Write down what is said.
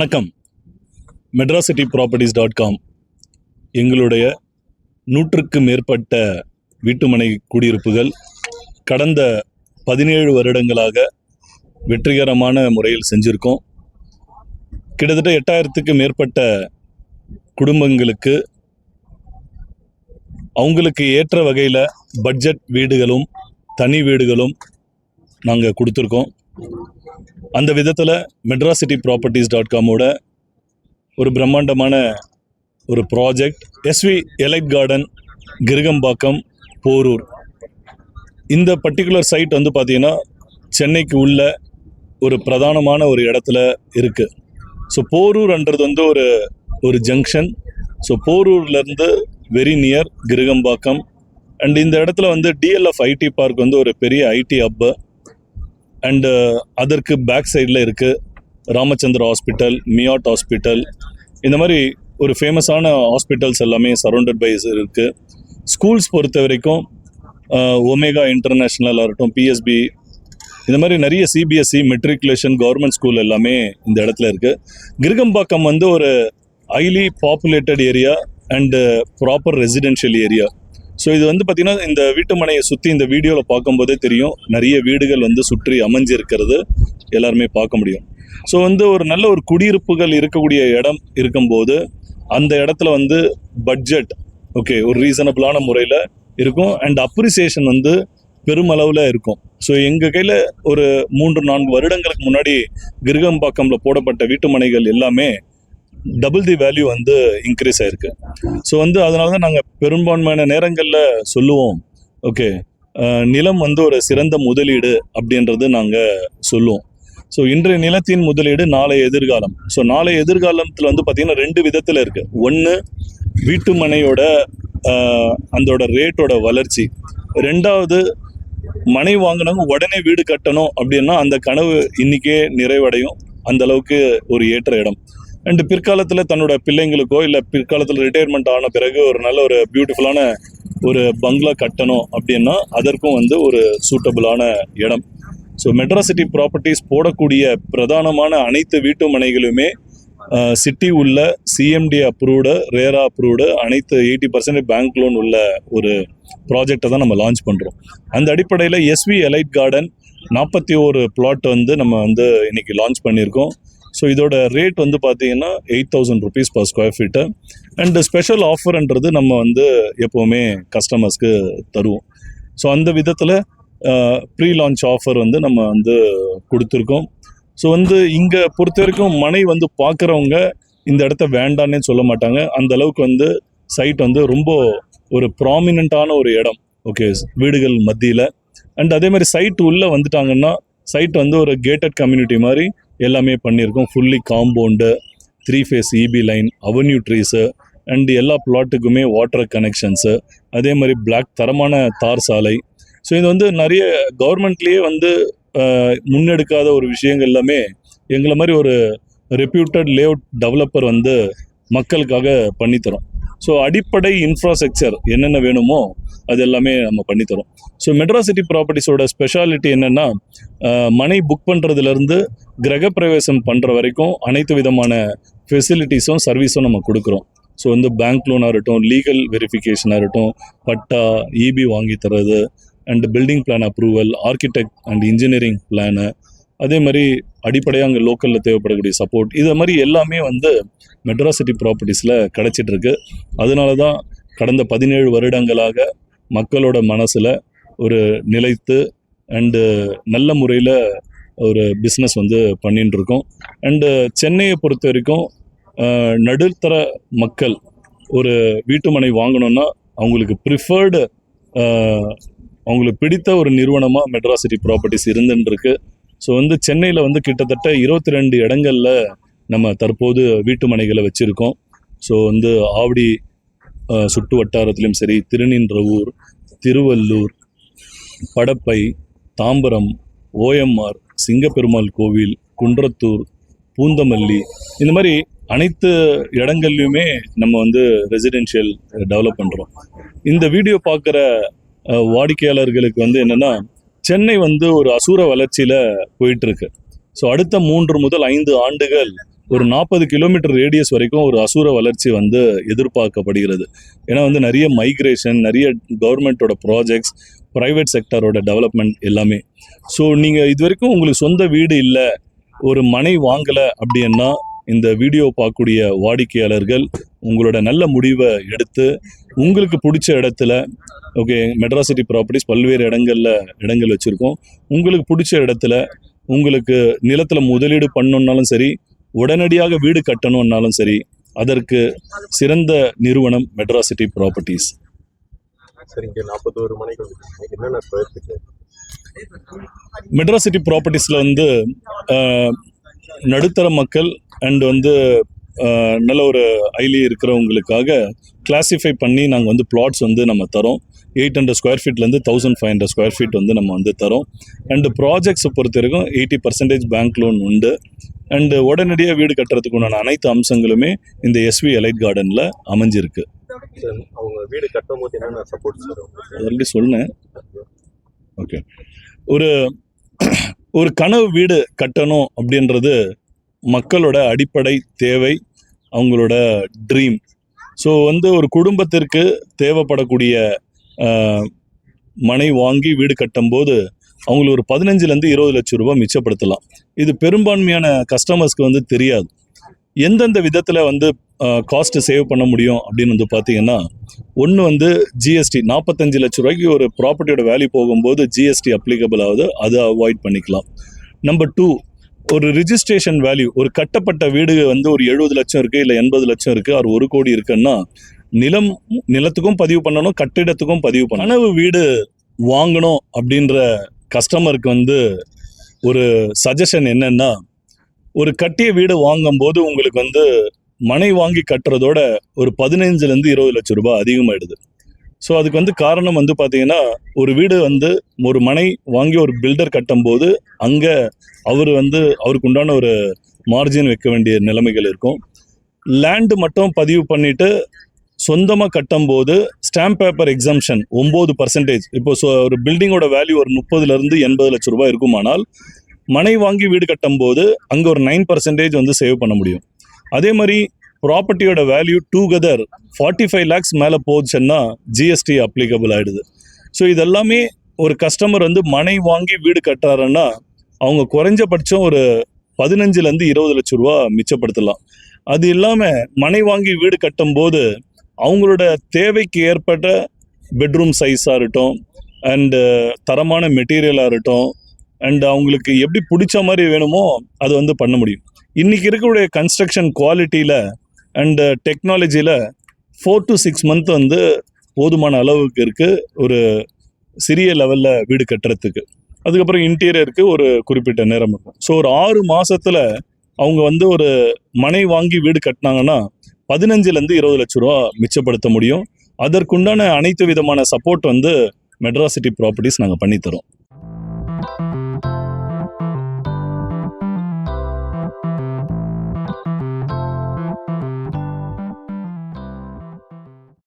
வணக்கம். medracityproperties.com எங்களுடைய 100க்கு மேற்பட்ட வீட்டுமனை குடியிருப்புகள் கடந்த 17 வருடங்களாக வெற்றிகரமான முறையில் செஞ்சுருக்கோம். கிட்டத்தட்ட 8000க்கு மேற்பட்ட குடும்பங்களுக்கு அவங்களுக்கு ஏற்ற வகையில் பட்ஜெட் வீடுகளும் தனி வீடுகளும் நாங்கள் கொடுத்துருக்கோம். அந்த விதத்தில் medracityproperties.com-ஓட ஒரு பிரம்மாண்டமான ஒரு project SV elite garden Gerugambakkam Porur. இந்த பர்டிகுலர் சைட் வந்து பார்த்திங்கன்னா சென்னைக்கு உள்ள ஒரு பிரதானமான ஒரு இடத்துல இருக்குது. ஸோ போரூர்ன்றது வந்து ஒரு ஜங்ஷன். ஸோ போரூர்லேருந்து வெரி நியர் கிருகம்பாக்கம். அண்ட் இந்த இடத்துல வந்து DLF IT பார்க் வந்து ஒரு பெரிய IT ஹப்பு. அண்டு அதற்கு பேக் சைடில் இருக்குது ராமச்சந்திர ஹாஸ்பிட்டல், மியாட் ஹாஸ்பிட்டல், இந்த மாதிரி ஒரு ஃபேமஸான ஹாஸ்பிட்டல்ஸ் எல்லாமே சரௌண்டட் பை இருக்குது. ஸ்கூல்ஸ் பொறுத்த வரைக்கும் ஒமேகா இன்டர்நேஷ்னலாக இருக்கட்டும், PSB, இந்த மாதிரி நிறைய CBSE மெட்ரிகுலேஷன் கவர்மெண்ட் ஸ்கூல் எல்லாமே இந்த இடத்துல இருக்குது. கிருகம்பாக்கம் வந்து ஒரு highly populated area and proper residential area. So இது வந்து பார்த்திங்கன்னா இந்த வீட்டு மனையை சுற்றி இந்த வீடியோவில் பார்க்கும்போதே தெரியும், நிறைய வீடுகள் வந்து சுற்றி அமைஞ்சிருக்கிறது எல்லாருமே பார்க்க முடியும். ஸோ வந்து ஒரு நல்ல ஒரு குடியிருப்புகள் இருக்கக்கூடிய இடம் இருக்கும்போது அந்த இடத்துல வந்து பட்ஜெட் ஒரு ரீசனபிளான முறையில் இருக்கும் அண்ட் அப்ரிசியேஷன் வந்து பெருமளவில் இருக்கும். ஸோ எங்கள் கையில் ஒரு 3-4 வருடங்களுக்கு முன்னாடி கிருகம்பாக்கமில் போடப்பட்ட வீட்டு மனைகள் எல்லாமே டபுள் தி வேல்யூ வந்து இன்க்ரீஸ் ஆகிருக்கு. ஸோ வந்து அதனால தான் நாங்கள் பெரும்பான்மையான நேரங்களில் சொல்லுவோம், நிலம் வந்து ஒரு சிறந்த முதலீடு அப்படின்றது நாங்கள் சொல்லுவோம். ஸோ இன்றைய நிலத்தின் முதலீடு நாளைய எதிர்காலம். ஸோ நாளைய எதிர்காலத்தில் வந்து பார்த்திங்கன்னா 2 விதத்தில் இருக்குது. ஒன்று வீட்டு மனையோட அதோட ரேட்டோட வளர்ச்சி. 2வது மனை வாங்கினவங்க உடனே வீடு கட்டணும் அப்படின்னா அந்த கனவு இன்றைக்கே நிறைவடையும், அந்த அளவுக்கு ஒரு ஏற்ற இடம். அண்டு பிற்காலத்தில் தன்னோட பிள்ளைங்களுக்கோ இல்லை பிற்காலத்தில் ரிட்டையர்மெண்ட் ஆன பிறகு ஒரு நல்ல ஒரு பியூட்டிஃபுல்லான ஒரு பங்களா கட்டணும் அப்படின்னா அதற்கும் வந்து ஒரு சூட்டபிளான இடம். ஸோ மெட்ராசிட்டி ப்ராப்பர்ட்டிஸ் போடக்கூடிய பிரதானமான அனைத்து வீட்டு மனைகளுமே சிட்டி உள்ள CMD அப்ரூவ்டு, ரேரா அப்ரூவ்டு, அனைத்து 80% பேங்க் லோன் உள்ள ஒரு ப்ராஜெக்டை தான் நம்ம லான்ச் பண்ணுறோம். அந்த அடிப்படையில் SV எலைட் கார்டன் 41 பிளாட் வந்து நம்ம வந்து இன்னைக்கு லான்ச் பண்ணியிருக்கோம். ஸோ இதோட ரேட் வந்து பார்த்தீங்கன்னா 8000 rupees per square feet. And special ஆஃபர்ன்றது நம்ம வந்து எப்போவுமே கஸ்டமர்ஸ்க்கு தருவோம். ஸோ அந்த விதத்தில் ப்ரீ லான்ச் ஆஃபர் வந்து நம்ம வந்து கொடுத்துருக்கோம். ஸோ வந்து இங்கே பொறுத்த வரைக்கும் மனை வந்து பார்க்குறவங்க இந்த இடத்த வேண்டான்னே சொல்ல மாட்டாங்க. அந்த அளவுக்கு வந்து சைட் வந்து ரொம்ப ஒரு ப்ராமினெண்ட்டான ஒரு இடம் வீடுகள் மத்தியில். அண்ட் அதே மாதிரி சைட் உள்ளே வந்துட்டாங்கன்னா சைட் வந்து ஒரு கேட்டட் கம்யூனிட்டி மாதிரி எல்லாமே பண்ணியிருக்கோம். Fully compound, 3 phase EB line, avenue trees and எல்லா பிளாட்டுக்குமே வாட்டர் கனெக்ஷன்ஸு, அதே மாதிரி பிளாக் தரமான தார் சாலை. ஸோ இது வந்து நிறைய கவர்மெண்ட்லேயே வந்து முன்னெடுக்காத ஒரு விஷயங்கள் எல்லாமே எங்களை மாதிரி ஒரு ரெப்யூட்டட் லேஅவுட் டெவலப்பர் வந்து மக்களுக்காக பண்ணித்தரோம். ஸோ அடிப்படை இன்ஃப்ராஸ்ட்ரக்சர் என்னென்ன வேணுமோ அது எல்லாமே நம்ம பண்ணித்தரோம். ஸோ மெட்ராசிட்டி ப்ராப்பர்ட்டிஸோட ஸ்பெஷாலிட்டி என்னென்னா மனை புக் பண்ணுறதுலேருந்து கிரகப்பிரவேசம் பண்ணுற வரைக்கும் அனைத்து விதமான ஃபெசிலிட்டிஸும் சர்வீஸும் நம்ம கொடுக்குறோம். ஸோ வந்து பேங்க் லோனாக இருக்கட்டும், லீகல் வெரிஃபிகேஷனாக இருக்கட்டும், பட்டா, EB வாங்கி தர்றது and building plan approval, architect and engineering plan, அதே மாதிரி அடிப்படையாக அங்கே லோக்கலில் தேவைப்படக்கூடிய சப்போர்ட், இதை மாதிரி எல்லாமே வந்து மெட்ராசிட்டி ப்ராப்பர்ட்டிஸில் கிடச்சிட்ருக்கு. அதனால தான் கடந்த 17 வருடங்களாக மக்களோட மனசில் ஒரு நிலைத்து அண்டு நல்ல முறையில் ஒரு பிஸ்னஸ் வந்து பண்ணிட்டு இருக்கோம். அண்டு சென்னையை பொறுத்த வரைக்கும் நடுத்தர மக்கள் ஒரு வீட்டுமனை வாங்கணுன்னா அவங்களுக்கு ப்ரிஃபர்டு, அவங்களுக்கு பிடித்த ஒரு நிறுவனமாக மெட்ராசிட்டி ப்ராப்பர்ட்டிஸ் இருந்துருக்கு. ஸோ வந்து சென்னையில் வந்து கிட்டத்தட்ட 22 இடங்களில் நம்ம தற்போது வீட்டு மனைகளை வச்சுருக்கோம். ஸோ வந்து ஆவடி சுற்று வட்டாரத்துலேயும் சரி, திருநின்றவூர், திருவள்ளூர், படப்பை, தாம்பரம், OMR, சிங்கப்பெருமாள் கோவில், குன்றத்தூர், பூந்தமல்லி, இந்த மாதிரி அனைத்து இடங்கள்லையுமே நம்ம வந்து ரெசிடென்ஷியல் டெவலப் பண்ணுறோம். இந்த வீடியோ பார்க்குற வாடிக்கையாளர்களுக்கு வந்து என்னென்னா, சென்னை வந்து ஒரு அசூர வளர்ச்சியில் போயிட்டுருக்கு. ஸோ அடுத்த 3 முதல் 5 ஆண்டுகள் ஒரு 40 கிலோமீட்டர் ரேடியஸ் வரைக்கும் ஒரு அசுர வளர்ச்சி வந்து எதிர்பார்க்கப்படுகிறது. ஏன்னா வந்து நிறைய மைக்ரேஷன், நிறைய கவர்மெண்ட்டோட ப்ராஜெக்ட்ஸ், ப்ரைவேட் செக்டரோட டெவலப்மெண்ட் எல்லாமே. ஸோ நீங்கள் இது வரைக்கும் உங்களுக்கு சொந்த வீடு இல்லை, ஒரு மனை வாங்கலை அப்படின்னா இந்த வீடியோ பார்க்கக்கூடிய வாடிக்கையாளர்கள் உங்களோட நல்ல முடிவை எடுத்து உங்களுக்கு பிடிச்ச இடத்துல, ஓகே, மெட்ராசிட்டி ப்ராப்பர்ட்டிஸ் பல்வேறு இடங்கள் வச்சுருக்கோம். உங்களுக்கு பிடிச்ச இடத்துல உங்களுக்கு நிலத்தில் முதலீடு பண்ணணுன்னாலும் சரி, உடனடியாக வீடு கட்டணும்னாலும் சரி, அதற்கு சிறந்த நிறுவனம் மெட்ராசிட்டி ப்ராப்பர்ட்டிஸ். சரிங்க, 41 மணிக்கு என்னென்ன ஸ்கொயர் ஃபீட்? மெட்ராசிட்டி ப்ராப்பர்ட்டிஸில் வந்து நடுத்தர மக்கள் அண்ட் வந்து நல்ல ஒரு ஹைலி இருக்கிறவங்களுக்காக கிளாஸிஃபை பண்ணி நாங்கள் வந்து பிளாட்ஸ் வந்து நம்ம தரோம். 800 ஸ்கொயர் ஃபீட்லேருந்து 1500 ஸ்கொயர் ஃபீட் வந்து நம்ம வந்து தரோம். அண்டு ப்ராஜெக்ட்ஸை பொறுத்த வரைக்கும் 80% பேங்க் லோன் உண்டு. அண்டு உடனடியாக வீடு கட்டுறதுக்கு உண்டான அனைத்து அம்சங்களுமே இந்த எஸ்வி எலைட் கார்டனில் அமைஞ்சிருக்கு. அவங்க வீடு கட்டும் போது என்னென்ன சப்போர்ட் சார்? ஆல்ரெடி சொன்னேன். ஓகே, ஒரு கனவு வீடு கட்டணும் அப்படின்றது மக்களோட அடிப்படை தேவை, அவங்களோட ட்ரீம். ஸோ வந்து ஒரு குடும்பத்திற்கு தேவைப்படக்கூடிய மனை வாங்கி வீடு கட்டும்போது அவங்களுக்கு ஒரு 15 to 20 லட்சம் ரூபாய் மிச்சப்படுத்தலாம். இது பெரும்பான்மையான கஸ்டமர்ஸ்க்கு வந்து தெரியாது. எந்தெந்த விதத்தில் வந்து காஸ்ட்டு சேவ் பண்ண முடியும் அப்படின்னு வந்து பார்த்தீங்கன்னா, ஒன்று வந்து ஜிஎஸ்டி. 45 லட்ச ரூபாய்க்கு ஒரு ப்ராப்பர்ட்டியோட வேல்யூ போகும்போது ஜிஎஸ்டி அப்ளிகபிள் ஆகுது, அதை அவாய்ட் பண்ணிக்கலாம். நம்பர் 2, ஒரு ரிஜிஸ்ட்ரேஷன் வேல்யூ. ஒரு கட்டப்பட்ட வீடு வந்து ஒரு 70 லட்சம் இருக்குது, இல்லை 80 லட்சம் இருக்குது, அது 1 கோடி இருக்குன்னா நிலத்துக்கும் பதிவு பண்ணணும், கட்டிடத்துக்கும் பதிவு பண்ணணும். கனவு வீடு வாங்கணும் அப்படின்ற கஸ்டமருக்கு வந்து ஒரு சஜஷன் என்னன்னா, ஒரு கட்டிய வீடு வாங்கும்போது உங்களுக்கு வந்து மனை வாங்கி கட்டுறதோட ஒரு 15 to 20 லட்சம் ரூபாய் அதிகமாகிடுது. ஸோ அதுக்கு வந்து காரணம் வந்து பார்த்தீங்கன்னா, ஒரு வீடு வந்து ஒரு மனை வாங்கி ஒரு பில்டர் கட்டும்போது அங்கே அவருக்கு உண்டான ஒரு மார்ஜின் வைக்க வேண்டிய நிலைமைகள் இருக்கும். லேண்டு மட்டும் பதிவு பண்ணிவிட்டு சொந்தமாக கட்டும்போது ஸ்டாம்ப் பேப்பர் எக்ஸம்ஷன் 9%. இப்போ ஒரு பில்டிங்கோட வேல்யூ ஒரு 30 to 80 லட்சம் ரூபாய் இருக்குமானால், மனை வாங்கி வீடு கட்டும்போது அங்கே ஒரு 9% வந்து சேவ் பண்ண முடியும். அதே மாதிரி ப்ராப்பர்ட்டியோட வேல்யூ டூகெதர் 45 lakhs மேலே போச்சுன்னா ஜிஎஸ்டி அப்ளிகபிள் ஆகிடுது. ஸோ இதெல்லாமே ஒரு கஸ்டமர் வந்து மனை வாங்கி வீடு கட்டுறாருன்னா அவங்க குறைஞ்சபட்சம் ஒரு 15 to 20 லட்சம் ரூபா மிச்சப்படுத்தலாம். அது இல்லாமல் மனை வாங்கி வீடு கட்டும்போது அவங்களோட தேவைக்கு ஏற்பட்ட பெட்ரூம் சைஸாக இருக்கட்டும், அண்டு தரமான மெட்டீரியலாக இருக்கட்டும், அண்ட் அவங்களுக்கு எப்படி பிடிச்ச மாதிரி வேணுமோ அதை வந்து பண்ண முடியும். இன்றைக்கி இருக்கக்கூடிய கன்ஸ்ட்ரக்ஷன் குவாலிட்டியில் அண்டு டெக்னாலஜியில் 4 to 6 months வந்து போதுமான அளவுக்கு இருக்குது ஒரு சிறிய லெவலில் வீடு கட்டுறதுக்கு. அதுக்கப்புறம் இன்டீரியருக்கு ஒரு குறிப்பிட்ட நேரம் இருக்கும். ஸோ ஒரு 6 மாதத்தில் அவங்க வந்து ஒரு மனை வாங்கி வீடு கட்டினாங்கன்னா 15 to 20 லட்சம் ரூபா மிச்சப்படுத்த முடியும். அதற்குண்டான அனைத்து விதமான சப்போர்ட் வந்து மெட்ராசிட்டி ப்ராப்பர்ட்டிஸ் நாங்கள் பண்ணித்தரோம்.